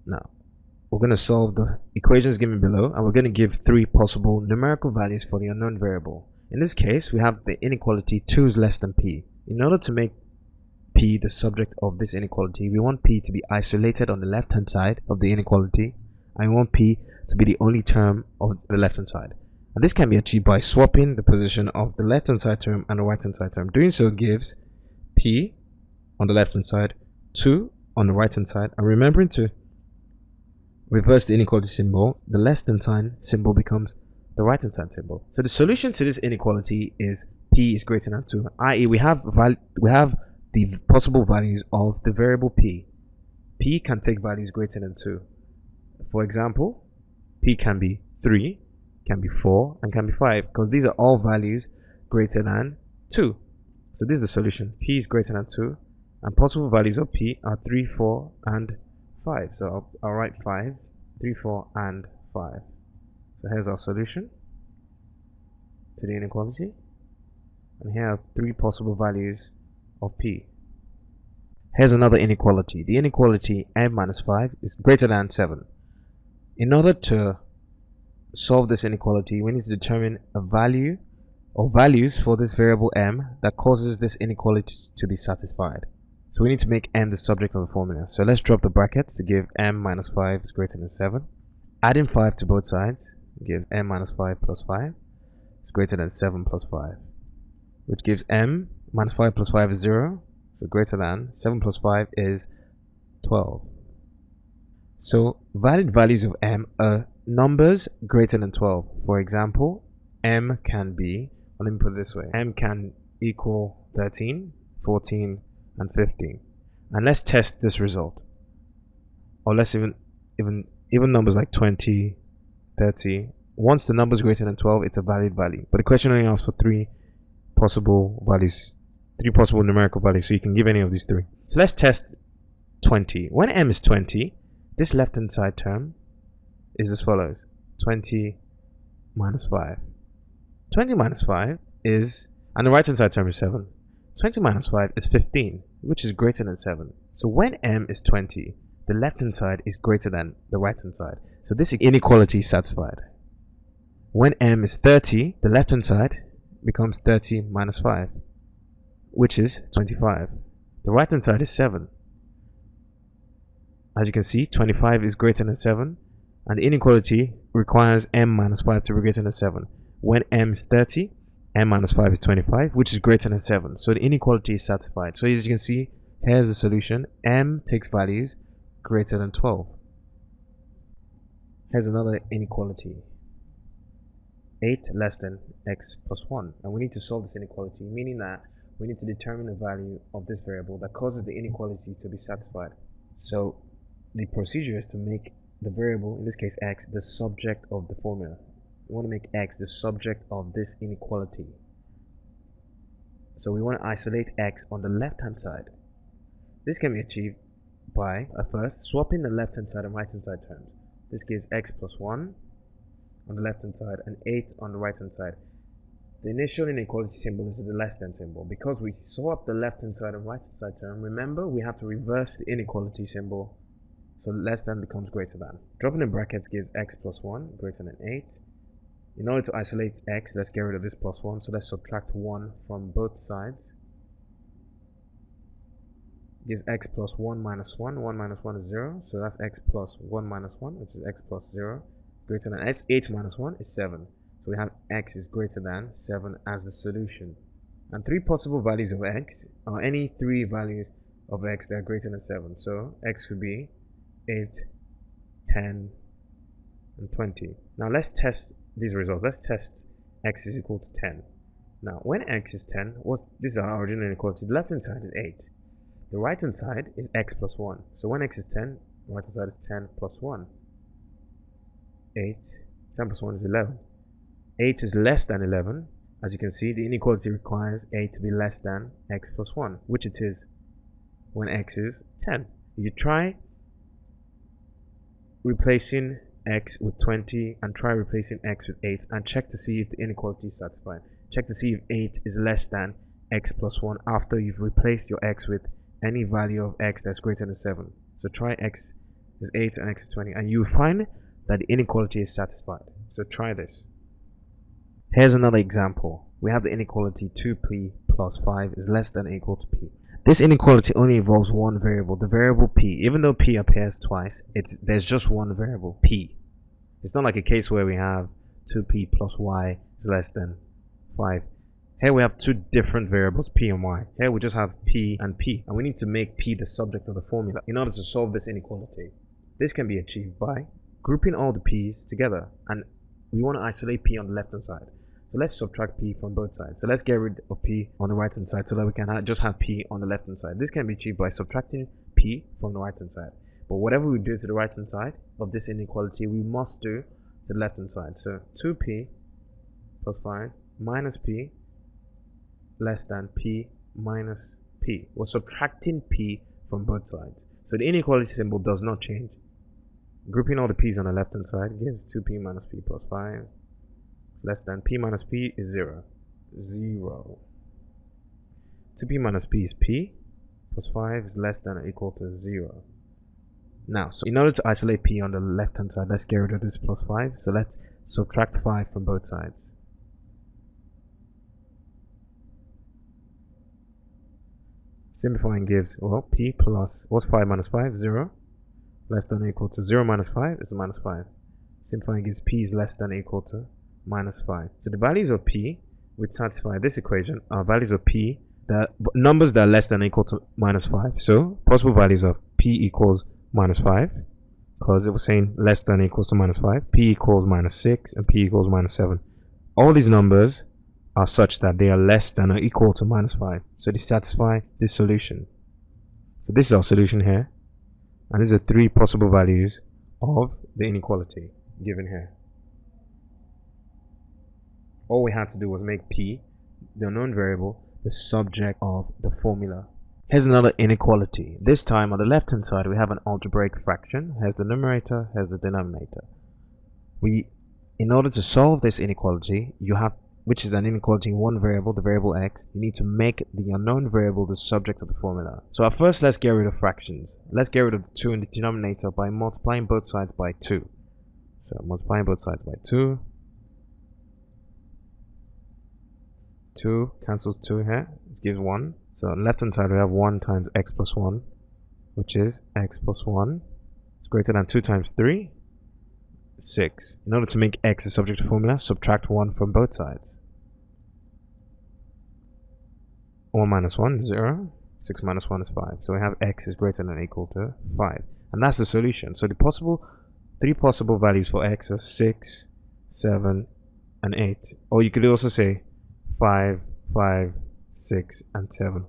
Now, we're going to solve the equations given below, and we're going to give three possible numerical values for the unknown variable. In this case, we have the inequality 2 is less than p. In order to make p the subject of this inequality, we want p to be isolated on the left hand side of the inequality, and we want p to be the only term of the left hand side. And this can be achieved by swapping the position of the left hand side term and the right hand side term. Doing so gives p on the left hand side, 2 on the right hand side, and remembering to reverse the inequality symbol, the less than sign symbol becomes the right hand side symbol. So the solution to this inequality is p is greater than 2, i.e. we have the possible values of the variable p. P can take values greater than 2. For example, p can be 3, can be 4, and can be 5, because these are all values greater than 2. So this is the solution. P is greater than 2, and possible values of p are 3, 4, and 5. So I'll write 5, 3, 4, and 5. So here's our solution to the inequality, and here are three possible values of p. Here's another inequality. The inequality m minus 5 is greater than 7. In order to solve this inequality, we need to determine a value or values for this variable m that causes this inequality to be satisfied. So we need to make m the subject of the formula. So let's drop the brackets to give m minus 5 is greater than 7. Adding 5 to both sides gives m minus 5 plus 5 is greater than 7 plus 5, which gives m minus 5 plus 5 is 0, so greater than 7 plus 5 is 12. So valid values of m are numbers greater than 12. For example, m can be, let me put it this way, m can equal 13, 14, and 15. And let's test this result. Or let's even numbers like 20, 30. Once the number is greater than 12, it's a valid value. But the question only asks for three possible values, three possible numerical values, so you can give any of these three. So let's test 20. When m is 20, this left hand side term is as follows: 20 minus 5. 20 minus 5 is, and the right hand side term is 7. 20 minus 5 is 15, which is greater than 7. So when m is 20, the left hand side is greater than the right hand side. So this inequality is satisfied. When m is 30, the left hand side becomes 30 minus 5, which is 25. The right hand side is 7. As you can see, 25 is greater than 7, and the inequality requires m minus 5 to be greater than 7. When m is 30, m minus 5 is 25, which is greater than 7. So the inequality is satisfied. So as you can see, here's the solution. M takes values greater than 12. Here's another inequality. 8 less than x plus 1. And we need to solve this inequality, meaning that we need to determine the value of this variable that causes the inequality to be satisfied. So the procedure is to make the variable, in this case x, the subject of the formula. We want to make x the subject of this inequality. So we want to isolate x on the left hand side. This can be achieved by first swapping the left hand side and right hand side terms. This gives x plus 1 on the left hand side and 8 on the right hand side. The initial inequality symbol is the less than symbol. Because we swap the left hand side and right hand side term, remember we have to reverse the inequality symbol, so less than becomes greater than. Dropping in brackets gives x plus 1 greater than 8. In order to isolate x, let's get rid of this plus 1, so let's subtract 1 from both sides. Gives x plus 1 minus 1. 1 minus 1 is 0, so that's x plus 1 minus 1, which is x plus 0, greater than x. 8 minus 1 is 7. So we have x is greater than 7 as the solution. And three possible values of x are any three values of x that are greater than 7. So x could be 8, 10, and 20. Now let's test these results. Let's test x is equal to 10. Now when x is 10, this is our original inequality. The left hand side is 8. The right hand side is x plus 1. So when x is 10, the right hand side is 10 plus 1. 8, 10 plus 1 is 11. 8 is less than 11. As you can see, the inequality requires 8 to be less than x plus 1, which it is when x is 10. If you try replacing x with 20 and try replacing x with 8 and check to see if the inequality is satisfied. Check to see if 8 is less than x plus 1 after you've replaced your x with any value of x that's greater than 7. So try x is 8 and x is 20, and you find that the inequality is satisfied. So try this. Here's another example. We have the inequality 2p plus 5 is less than or equal to p. This inequality only involves one variable, the variable p. Even though p appears twice, there's just one variable, p. It's not like a case where we have 2p plus y is less than 5. Here we have two different variables, p and y. Here we just have p, and we need to make p the subject of the formula in order to solve this inequality. This can be achieved by grouping all the p's together, and we want to isolate p on the left hand side. So let's subtract p from both sides. So let's get rid of p on the right hand side so that we can just have p on the left hand side. This can be achieved by subtracting p from the right hand side. But whatever we do to the right hand side of this inequality, we must do to the left hand side. So 2p plus 5 minus p less than p minus p. We're subtracting p from both sides. So the inequality symbol does not change. Grouping all the p's on the left hand side gives 2p minus p plus 5 less than p minus p is 0. 2p minus p is p plus 5 is less than or equal to 0. Now, so in order to isolate p on the left hand side, let's get rid of this plus 5. So let's subtract 5 from both sides. Simplifying gives, well, p plus, what's 5 minus 5? 0. Less than or equal to 0 minus 5 is minus 5. Simplifying gives p is less than or equal to minus 5. So the values of p which satisfy this equation are values of p, the numbers that are less than or equal to minus 5. So possible values of p equals minus 5, because it was saying less than or equals to minus 5, p equals minus 6, and p equals minus 7. All these numbers are such that they are less than or equal to minus 5. So they satisfy this solution. So this is our solution here. And these are three possible values of the inequality given here. All we had to do was make p, the unknown variable, the subject of the formula. Here's another inequality. This time on the left hand side we have an algebraic fraction. Here's the numerator, here's the denominator. In order to solve this inequality, which is an inequality in one variable, the variable x, you need to make the unknown variable the subject of the formula. So at first, let's get rid of fractions. Let's get rid of the 2 in the denominator by multiplying both sides by 2. So multiplying both sides by 2. 2 cancels 2 here, it gives 1. So on the left hand side we have 1 times x plus 1, which is x plus 1. It's greater than 2 times 3, 6. In order to make x the subject of the formula, subtract 1 from both sides. 1 minus 1 is 0. 6 minus 1 is 5. So we have x is greater than or equal to 5. And that's the solution. So the three possible values for x are 6, 7, and 8. Or you could also say 5, 5, 6, and 7.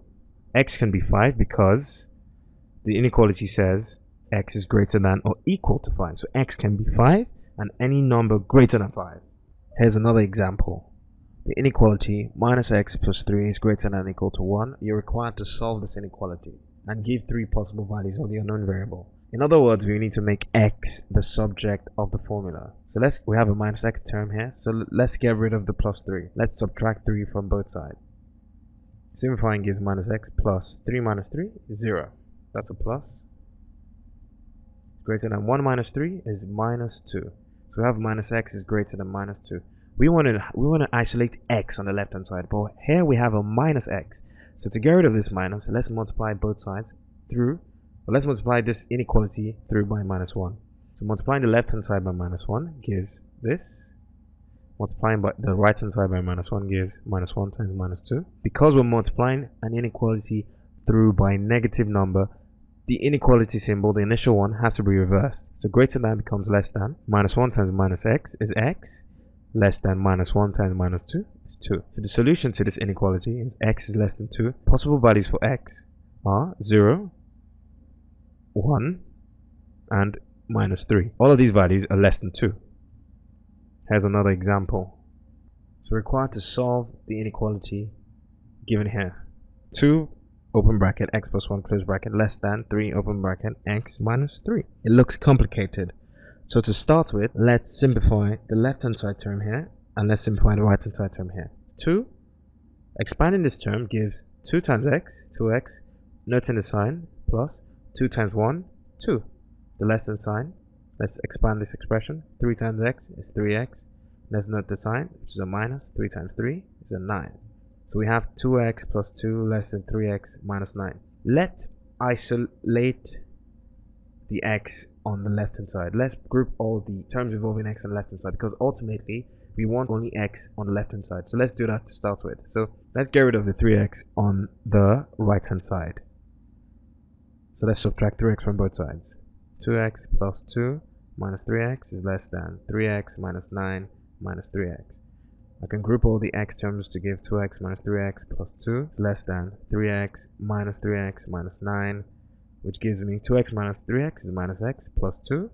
X can be 5 because the inequality says x is greater than or equal to 5. So x can be 5 and any number greater than 5. Here's another example. The inequality minus x plus 3 is greater than or equal to 1. You're required to solve this inequality and give three possible values of the unknown variable. In other words, we need to make x the subject of the formula. So we have a minus x term here. So let's get rid of the plus 3. Let's subtract 3 from both sides. Simplifying gives minus x plus 3 minus 3 is 0. That's a plus. Greater than 1 minus 3 is minus 2. So we have minus x is greater than minus 2. We want to isolate x on the left hand side, but here we have a minus x. So to get rid of this minus, let's multiply both sides through, or let's multiply this inequality through by minus 1. So multiplying the left hand side by minus 1 gives this. Multiplying by the right hand side by minus 1 gives minus 1 times minus 2. Because we're multiplying an inequality through by a negative number, the inequality symbol, the initial one, has to be reversed. So greater than becomes less than. Minus 1 times minus x is x. Less than minus 1 times minus 2 is 2. So the solution to this inequality is x is less than 2. Possible values for x are 0, 1, and minus 3. All of these values are less than 2. Here's another example. So required to solve the inequality given here. 2 open bracket x plus 1 close bracket less than 3 open bracket x minus 3. It looks complicated. So to start with, let's simplify the left hand side term here and let's simplify the right hand side term here. 2, expanding this term gives 2 times x, 2x, noting the sign, plus 2 times 1, 2. the less than sign. Let's expand this expression. 3 times x is 3x. Let's note the sign, which is a minus. 3 times 3 is a 9. So we have 2x plus 2 less than 3x minus 9. Let's isolate the x on the left hand side. Let's group all the terms involving x on the left hand side, because ultimately we want only x on the left hand side. So let's do that to start with. So let's get rid of the 3x on the right hand side. So let's subtract 3x from both sides. 2x plus 2 minus 3x is less than 3x minus 9 minus 3x. I can group all the x terms to give 2x minus 3x plus 2 is less than 3x minus 9, which gives me 2x minus 3x is minus x plus 2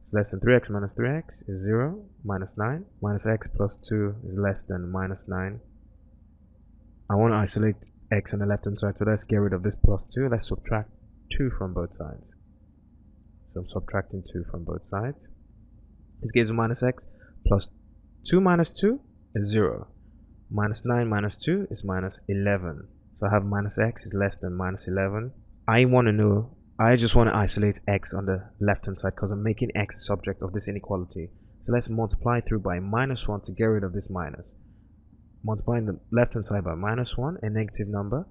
is less than 3x minus 3x is 0 minus 9 minus x plus 2 is less than minus 9. I want to isolate x on the left hand side, so let's get rid of this plus 2. Let's subtract 2 from both sides. So I'm subtracting 2 from both sides. This gives minus x plus 2 minus 2 is 0. Minus 9 minus 2 is minus 11. So I have minus x is less than minus 11. I just want to isolate x on the left hand side because I'm making x the subject of this inequality. So let's multiply through by minus 1 to get rid of this minus. Multiplying the left hand side by minus 1, a negative number,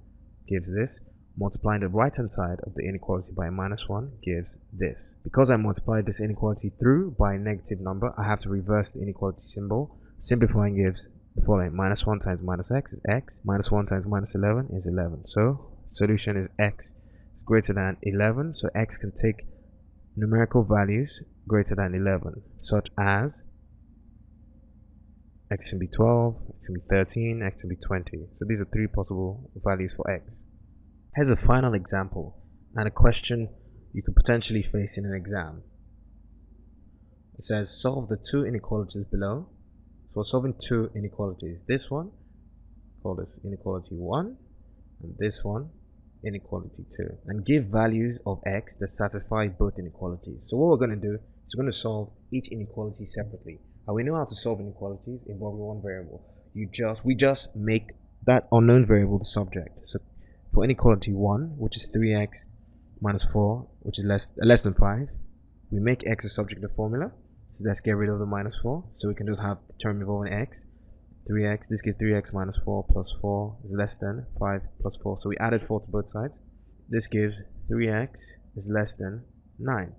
gives this. Multiplying the right hand side of the inequality by minus 1 gives this. Because I multiplied this inequality through by a negative number, I have to reverse the inequality symbol. Simplifying gives the following: minus 1 times minus x is x, minus 1 times minus 11 is 11. So solution is x is greater than 11, so x can take numerical values greater than 11, such as x can be 12, x can be 13, x can be 20. So these are 3 possible values for x. Here's a final example and a question you could potentially face in an exam. It says solve the 2 inequalities below. So we're solving 2 inequalities. This one, call this inequality 1, and this one, inequality 2. And give values of x that satisfy both inequalities. So what we're going to do is we're going to solve each inequality separately. And we know how to solve inequalities involving one variable. We just make that unknown variable the subject. So for inequality 1, which is 3x minus 4, which is less than 5, we make x a subject of the formula. So let's get rid of the minus 4. So we can just have the term involving x. 3x, this gives 3x minus 4 plus 4 is less than 5 plus 4. So we added 4 to both sides. This gives 3x is less than 9.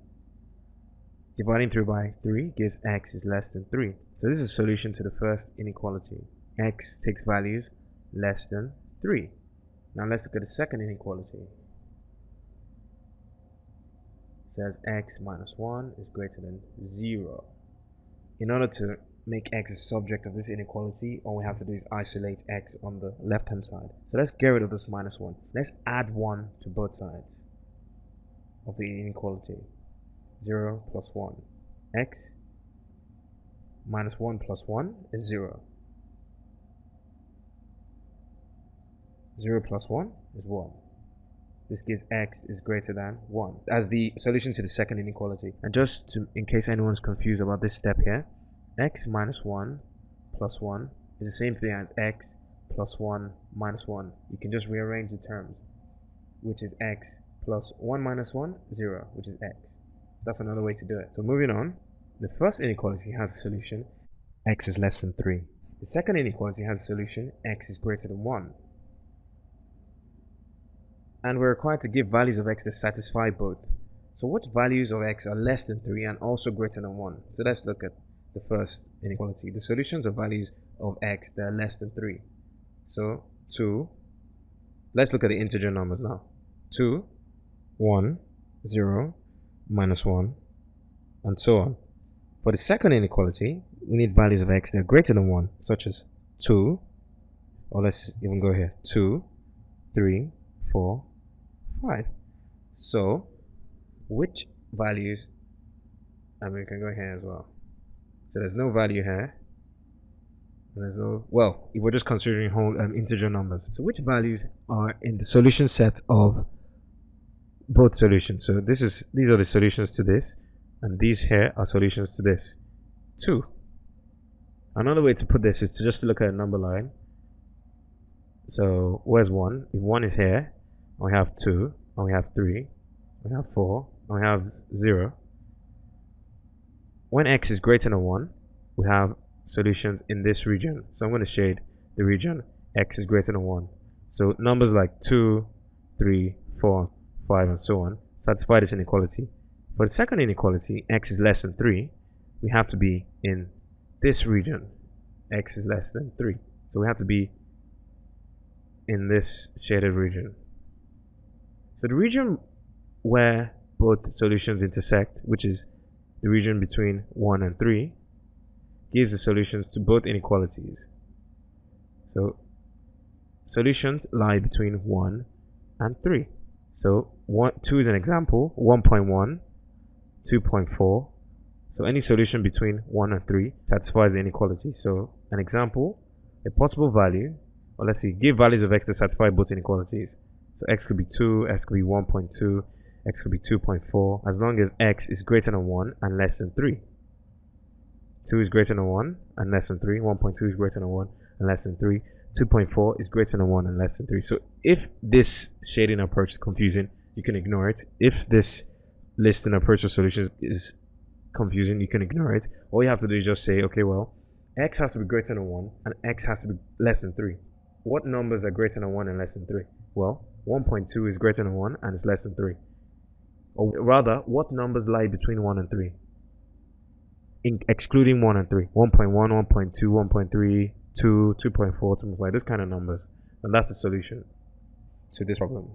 Dividing through by 3 gives x is less than 3. So this is a solution to the first inequality. X takes values less than 3. Now let's look at the second inequality. It says x minus 1 is greater than 0. In order to make x a subject of this inequality, all we have to do is isolate x on the left hand side. So let's get rid of this minus 1. Let's add 1 to both sides of the inequality. 0 plus 1. X minus 1 plus 1 is 0. 0 plus 1 is 1. This gives x is greater than 1 as the solution to the second inequality. And in case anyone's confused about this step here, x minus 1 plus 1 is the same thing as x plus 1 minus 1. You can just rearrange the terms, which is x plus 1 minus 1, 0, which is x. That's another way to do it. So moving on, the first inequality has a solution, x is less than 3. The second inequality has a solution, x is greater than 1. And we're required to give values of x that satisfy both. So what values of x are less than 3 and also greater than 1? So let's look at the first inequality. The solutions of values of x that are less than 3. So 2, let's look at the integer numbers now. 2, 1, 0, minus 1, and so on. For the second inequality, we need values of x that are greater than 1, such as 2, or let's even go here, 2, 3, 4, 5. So which values, and we can go here as well. So there's no value here. There's no, well, if we're just considering whole integer numbers. So which values are in the solution set of both solutions? So these are the solutions to this, and these here are solutions to this. 2. Another way to put this is to just look at a number line. So where's 1? If 1 is here, we have 2, and we have 3, we have 4, and we have 0. when x is greater than 1, we have solutions in this region. So I'm going to shade the region x is greater than 1. So numbers like 2, 3, 4, 5, and so on satisfy this inequality. For the second inequality, x is less than 3, we have to be in this region. X is less than 3. So we have to be in this shaded region. So the region where both solutions intersect, which is the region between 1 and 3, gives the solutions to both inequalities. So solutions lie between 1 and 3. So 2 is an example, 1.1, 2.4. So any solution between 1 and 3 satisfies the inequality. So an example, a possible value, or let's see, give values of x to satisfy both inequalities. So x could be 2, x could be 1.2, x could be 2.4, as long as x is greater than 1 and less than 3. 2 is greater than 1 and less than 3, 1.2 is greater than 1 and less than 3, 2.4 is greater than 1 and less than 3. So if this shading approach is confusing, you can ignore it. If this listing approach of solutions is confusing, you can ignore it. All you have to do is just say, okay, well, x has to be greater than 1 and x has to be less than 3. What numbers are greater than 1 and less than 3? Well, 1.2 is greater than 1 and it's less than 3. Or rather, what numbers lie between 1 and 3? Excluding 1 and 3. 1.1, 1.2, 1.3, 2, 2.4, 2.5, those kind of numbers. And that's the solution to this problem.